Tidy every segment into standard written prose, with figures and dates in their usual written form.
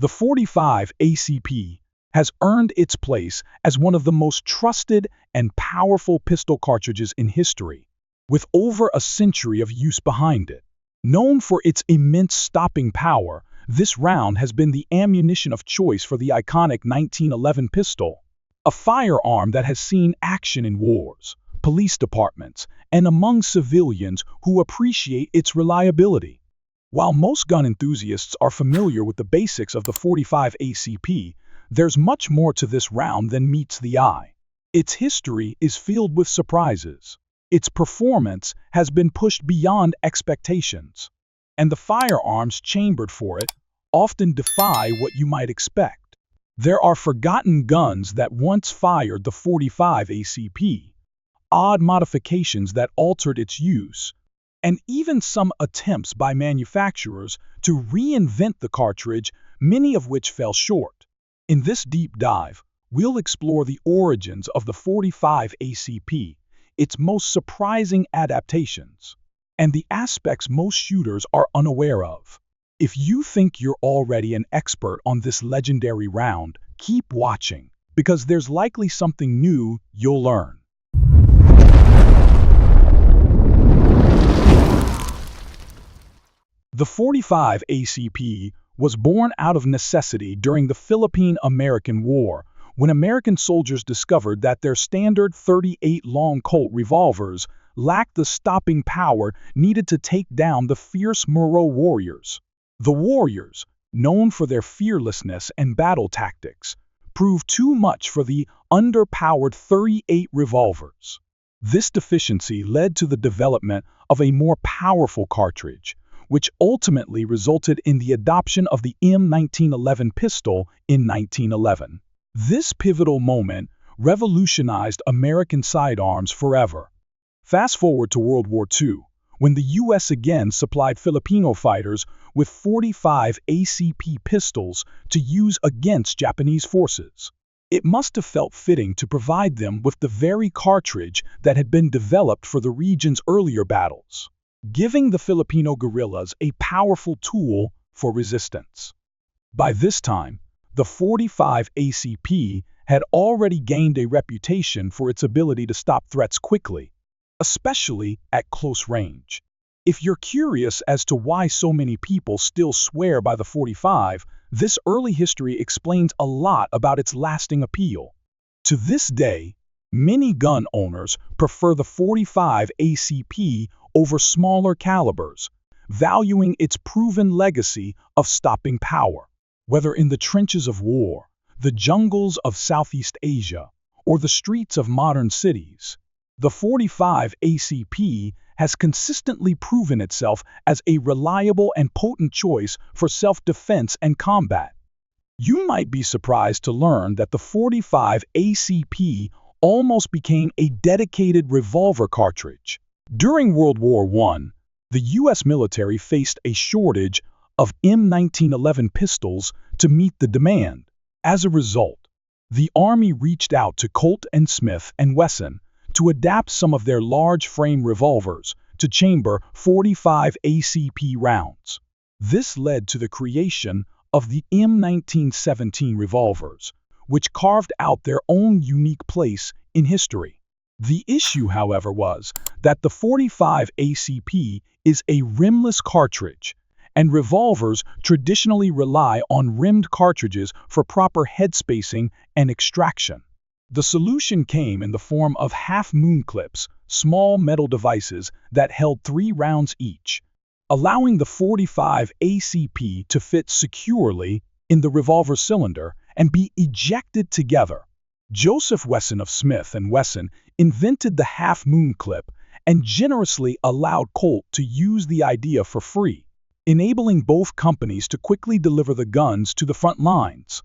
The 45 ACP has earned its place as one of the most trusted and powerful pistol cartridges in history, with over a century of use behind it. Known for its immense stopping power, this round has been the ammunition of choice for the iconic 1911 pistol, a firearm that has seen action in wars, police departments, and among civilians who appreciate its reliability. While most gun enthusiasts are familiar with the basics of the 45 ACP, there's much more to this round than meets the eye. Its history is filled with surprises. Its performance has been pushed beyond expectations, and the firearms chambered for it often defy what you might expect. There are forgotten guns that once fired the 45 ACP, odd modifications that altered its use, and even some attempts by manufacturers to reinvent the cartridge, many of which fell short. In this deep dive, we'll explore the origins of the 45 ACP, its most surprising adaptations, and the aspects most shooters are unaware of. If you think you're already an expert on this legendary round, keep watching, because there's likely something new you'll learn. The 45 ACP was born out of necessity during the Philippine-American War, when American soldiers discovered that their standard .38 long Colt revolvers lacked the stopping power needed to take down the fierce Moro warriors. The warriors, known for their fearlessness and battle tactics, proved too much for the underpowered .38 revolvers. This deficiency led to the development of a more powerful cartridge, which ultimately resulted in the adoption of the M1911 pistol in 1911. This pivotal moment revolutionized American sidearms forever. Fast forward to World War II, when the U.S. again supplied Filipino fighters with 45 ACP pistols to use against Japanese forces. It must have felt fitting to provide them with the very cartridge that had been developed for the region's earlier battles, giving the Filipino guerrillas a powerful tool for resistance. By this time, the 45 ACP had already gained a reputation for its ability to stop threats quickly, especially at close range. If you're curious as to why so many people still swear by the 45, this early history explains a lot about its lasting appeal. To this day, many gun owners prefer the 45 ACP over smaller calibers, valuing its proven legacy of stopping power. Whether in the trenches of war, the jungles of Southeast Asia, or the streets of modern cities, the 45 ACP has consistently proven itself as a reliable and potent choice for self-defense and combat. You might be surprised to learn that the 45 ACP almost became a dedicated revolver cartridge. During World War I, the U.S. military faced a shortage of M1911 pistols to meet the demand. As a result, the Army reached out to Colt and Smith & Wesson to adapt some of their large-frame revolvers to chamber 45 ACP rounds. This led to the creation of the M1917 revolvers, which carved out their own unique place in history. The issue, however, was that the 45 ACP is a rimless cartridge, and revolvers traditionally rely on rimmed cartridges for proper head spacing and extraction. The solution came in the form of half-moon clips, small metal devices that held 3 rounds each, allowing the 45 ACP to fit securely in the revolver cylinder and be ejected together. Joseph Wesson of Smith & Wesson invented the half-moon clip and generously allowed Colt to use the idea for free, enabling both companies to quickly deliver the guns to the front lines.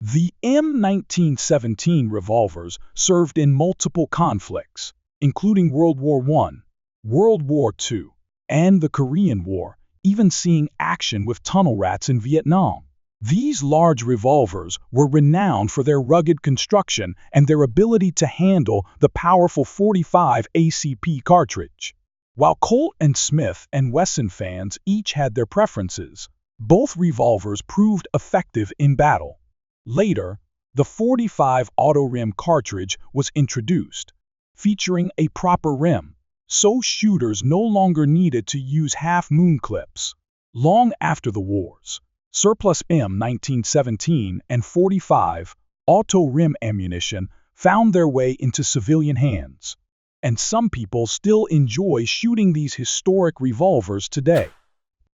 The M1917 revolvers served in multiple conflicts, including World War I, World War II, and the Korean War, even seeing action with tunnel rats in Vietnam. These large revolvers were renowned for their rugged construction and their ability to handle the powerful 45 ACP cartridge. While Colt and Smith & Wesson fans each had their preferences, Both revolvers proved effective in battle. Later, the .45 auto rim cartridge was introduced, featuring a proper rim, so shooters no longer needed to use half-moon clips. Long after the wars, surplus M1917 and .45 auto rim ammunition found their way into civilian hands, and some people still enjoy shooting these historic revolvers today.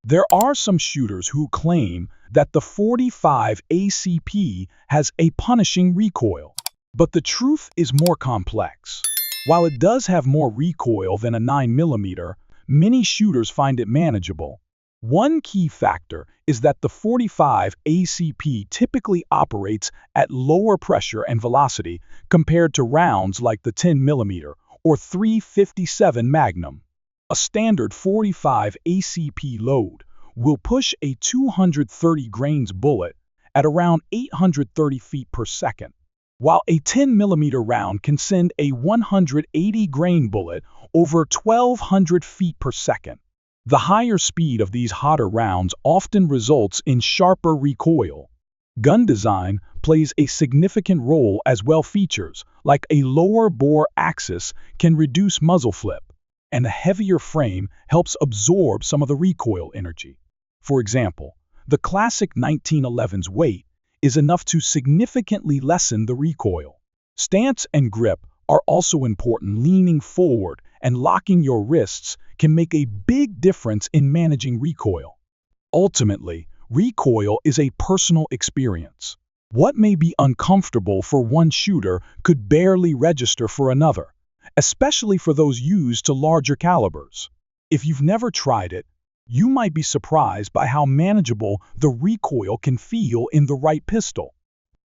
There are some shooters who claim that the .45 ACP has a punishing recoil, but the truth is more complex. While it does have more recoil than a 9mm, many shooters find it manageable. One key factor is that the .45 ACP typically operates at lower pressure and velocity compared to rounds like the 10mm or .357 Magnum. A standard .45 ACP load will push a 230 grains bullet at around 830 feet per second, while a 10mm round can send a 180 grain bullet over 1,200 feet per second. The higher speed of these hotter rounds often results in sharper recoil. Gun design plays a significant role as well. Features like a lower bore axis can reduce muzzle flip, and a heavier frame helps absorb some of the recoil energy. For example, the classic 1911's weight is enough to significantly lessen the recoil. Stance and grip are also important. Leaning forward and locking your wrists can make a big difference in managing recoil. Ultimately, recoil is a personal experience. What may be uncomfortable for one shooter could barely register for another, especially for those used to larger calibers. If you've never tried it, you might be surprised by how manageable the recoil can feel in the right pistol.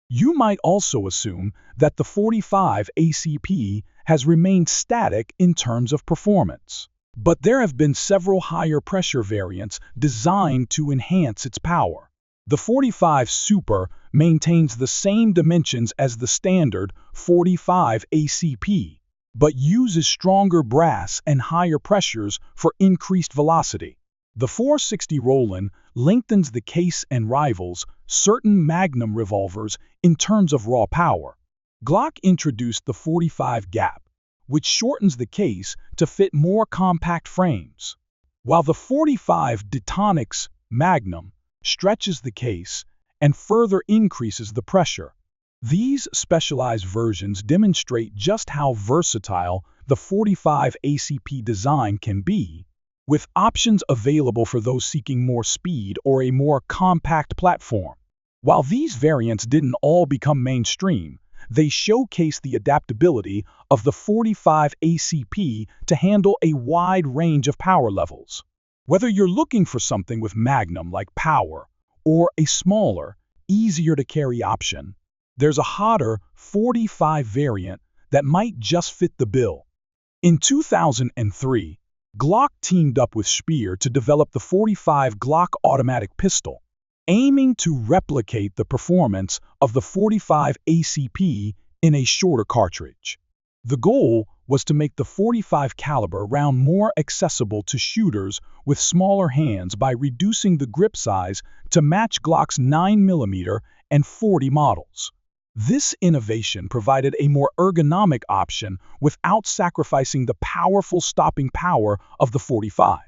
You might also assume that the .45 ACP has remained static in terms of performance. But there have been several higher pressure variants designed to enhance its power. The .45 Super maintains the same dimensions as the standard .45 ACP, but uses stronger brass and higher pressures for increased velocity. The .460 Roland lengthens the case and rivals certain Magnum revolvers in terms of raw power. Glock introduced the .45 Gap, which shortens the case to fit more compact frames, while the .45 Detonix Magnum stretches the case and further increases the pressure. These specialized versions demonstrate just how versatile the .45 ACP design can be, with options available for those seeking more speed or a more compact platform. While these variants didn't all become mainstream, they showcase the adaptability of the .45 ACP to handle a wide range of power levels. Whether you're looking for something with Magnum-like power or a smaller, easier-to-carry option, there's a hotter .45 variant that might just fit the bill. In 2003, Glock teamed up with Speer to develop the .45 Glock automatic pistol, aiming to replicate the performance of the .45 ACP in a shorter cartridge. The goal was to make the .45 caliber round more accessible to shooters with smaller hands by reducing the grip size to match Glock's 9mm and .40 models. This innovation provided a more ergonomic option without sacrificing the powerful stopping power of the .45.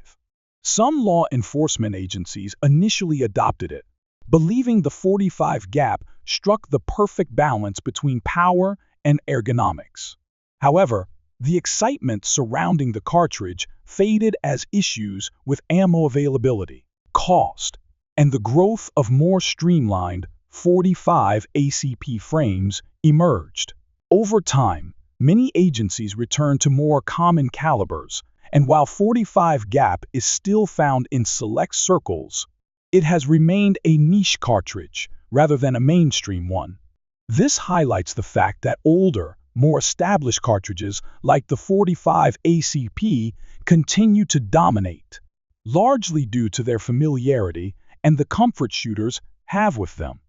Some law enforcement agencies initially adopted it, believing the .45 Gap struck the perfect balance between power and ergonomics. However, the excitement surrounding the cartridge faded as issues with ammo availability, cost, and the growth of more streamlined .45 ACP frames emerged. Over time, many agencies returned to more common calibers, and while .45 Gap is still found in select circles, it has remained a niche cartridge rather than a mainstream one. This highlights the fact that older, more established cartridges like the .45 ACP continue to dominate, largely due to their familiarity and the comfort shooters have with them.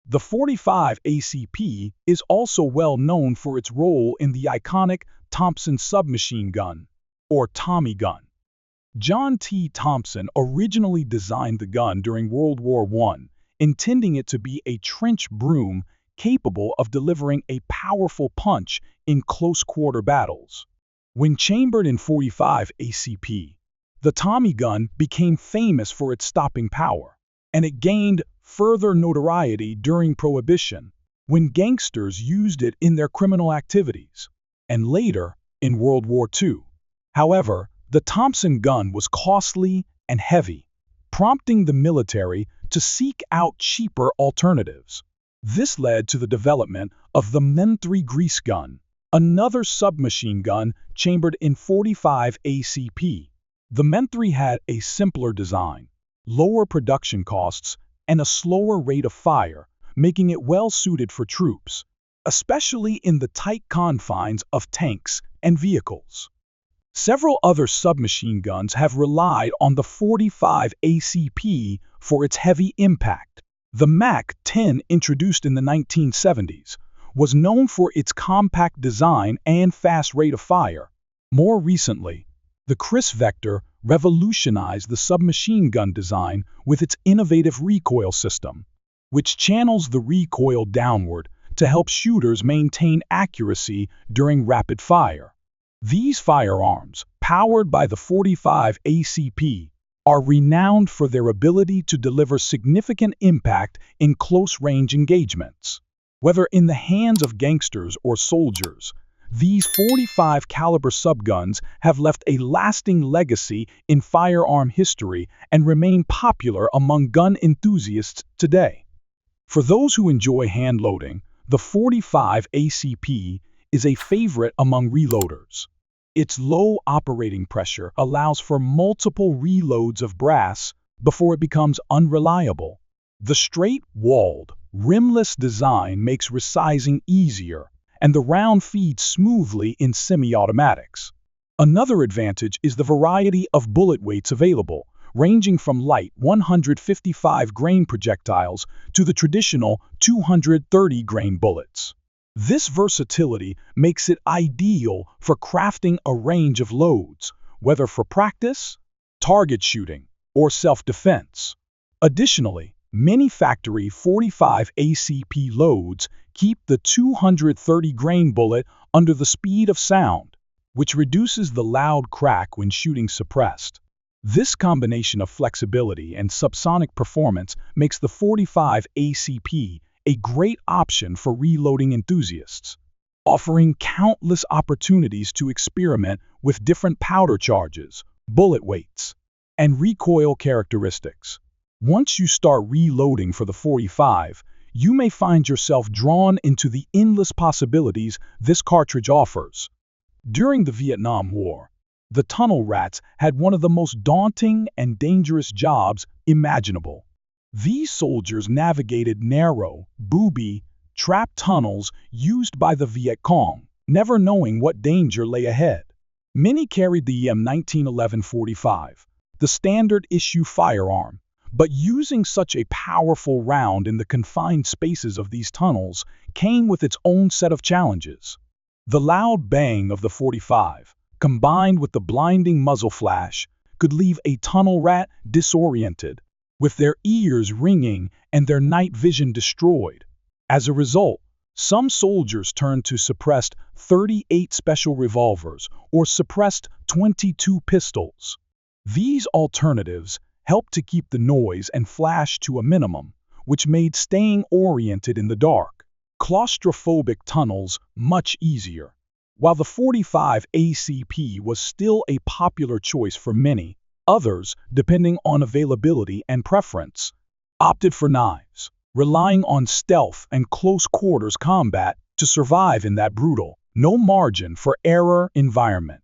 The .45 ACP is also well known for its role in the iconic Thompson submachine gun, or Tommy gun. John T. Thompson originally designed the gun during World War I, intending it to be a trench broom capable of delivering a powerful punch in close-quarter battles. When chambered in .45 ACP, the Tommy gun became famous for its stopping power, and it gained further notoriety during Prohibition, when gangsters used it in their criminal activities, and later in World War II. However, the Thompson gun was costly and heavy, prompting the military to seek out cheaper alternatives. This led to the development of the Men-3 grease gun, another submachine gun chambered in .45 ACP. The Men-3 had a simpler design, lower production costs, and a slower rate of fire, making it well-suited for troops, especially in the tight confines of tanks and vehicles. Several other submachine guns have relied on the .45 ACP for its heavy impact. The MAC-10, introduced in the 1970s, was known for its compact design and fast rate of fire. More recently, the Chris Vector revolutionized the submachine gun design with its innovative recoil system, which channels the recoil downward to help shooters maintain accuracy during rapid fire. These firearms, powered by the .45 ACP, are renowned for their ability to deliver significant impact in close-range engagements. Whether in the hands of gangsters or soldiers, these .45 caliber subguns have left a lasting legacy in firearm history and remain popular among gun enthusiasts today. For those who enjoy hand-loading, the .45 ACP is a favorite among reloaders. Its low operating pressure allows for multiple reloads of brass before it becomes unreliable. The straight-walled, rimless design makes resizing easier, and the round feeds smoothly in semi-automatics. Another advantage is the variety of bullet weights available, ranging from light 155-grain projectiles to the traditional 230-grain bullets. This versatility makes it ideal for crafting a range of loads, whether for practice, target shooting, or self-defense. Additionally, many factory .45 ACP loads keep the 230-grain bullet under the speed of sound, which reduces the loud crack when shooting suppressed. This combination of flexibility and subsonic performance makes the .45 ACP a great option for reloading enthusiasts, offering countless opportunities to experiment with different powder charges, bullet weights, and recoil characteristics. Once you start reloading for the .45, you may find yourself drawn into the endless possibilities this cartridge offers. During the Vietnam War, the tunnel rats had one of the most daunting and dangerous jobs imaginable. These soldiers navigated narrow, booby-trapped tunnels used by the Viet Cong, never knowing what danger lay ahead. Many carried the M1911 .45, the standard-issue firearm, but using such a powerful round in the confined spaces of these tunnels came with its own set of challenges. The loud bang of the .45, combined with the blinding muzzle flash, could leave a tunnel rat disoriented, with their ears ringing and their night vision destroyed. As a result, some soldiers turned to suppressed .38 special revolvers or suppressed .22 pistols. These alternatives helped to keep the noise and flash to a minimum, which made staying oriented in the dark, claustrophobic tunnels much easier. While the .45 ACP was still a popular choice for many, others, depending on availability and preference, opted for knives, relying on stealth and close-quarters combat to survive in that brutal, no margin for error environment.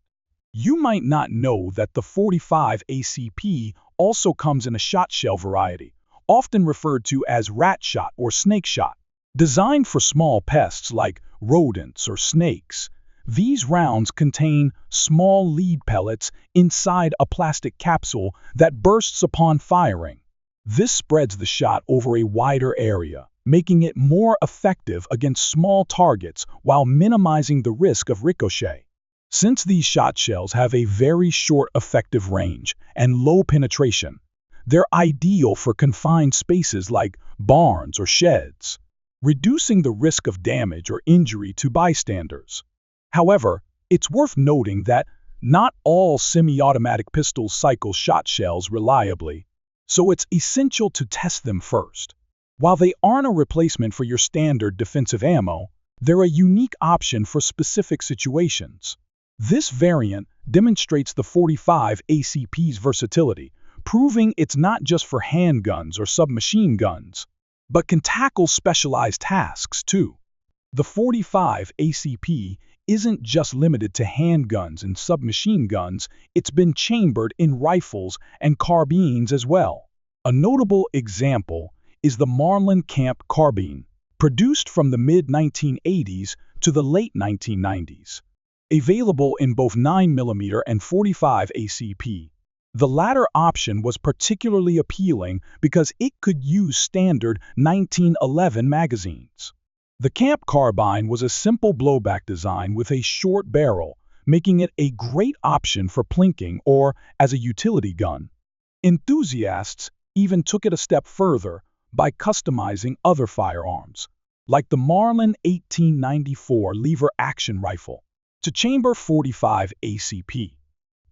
You might not know that the .45 ACP also comes in a shotshell variety, often referred to as rat shot or snake shot. Designed for small pests like rodents or snakes, these rounds contain small lead pellets inside a plastic capsule that bursts upon firing. This spreads the shot over a wider area, making it more effective against small targets while minimizing the risk of ricochet. Since these shot shells have a very short effective range and low penetration, they're ideal for confined spaces like barns or sheds, reducing the risk of damage or injury to bystanders. However, it's worth noting that not all semi-automatic pistols cycle shot shells reliably, so it's essential to test them first. While they aren't a replacement for your standard defensive ammo, they're a unique option for specific situations. This variant demonstrates the 45 ACP's versatility, proving it's not just for handguns or submachine guns, but can tackle specialized tasks too. The 45 ACP isn't just limited to handguns and submachine guns, it's been chambered in rifles and carbines as well. A notable example is the Marlin Camp carbine, produced from the mid-1980s to the late 1990s. Available in both 9mm and 45 ACP. The latter option was particularly appealing because it could use standard 1911 magazines. The Camp carbine was a simple blowback design with a short barrel, making it a great option for plinking or as a utility gun. Enthusiasts even took it a step further by customizing other firearms, like the Marlin 1894 lever-action rifle, to chamber 45 ACP.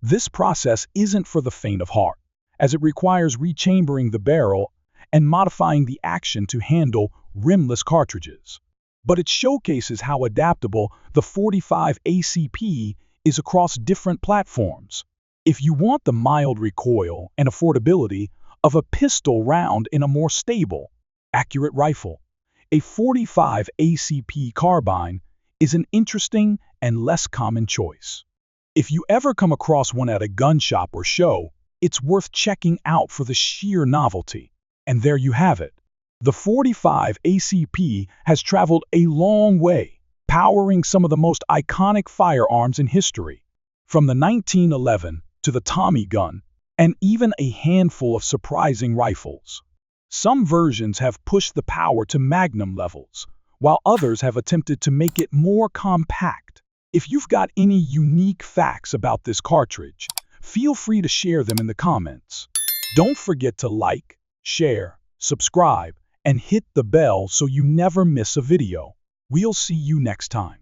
This process isn't for the faint of heart, as it requires rechambering the barrel and modifying the action to handle rimless cartridges. But it showcases how adaptable the 45 ACP is across different platforms. If you want the mild recoil and affordability of a pistol round in a more stable, accurate rifle, a 45 ACP carbine is an interesting and less common choice. If you ever come across one at a gun shop or show, it's worth checking out for the sheer novelty. And there you have it. The 45 ACP has traveled a long way, powering some of the most iconic firearms in history, from the 1911 to the Tommy gun, and even a handful of surprising rifles. Some versions have pushed the power to Magnum levels, while others have attempted to make it more compact. If you've got any unique facts about this cartridge, feel free to share them in the comments. Don't forget to like, share, subscribe, and hit the bell so you never miss a video. We'll see you next time.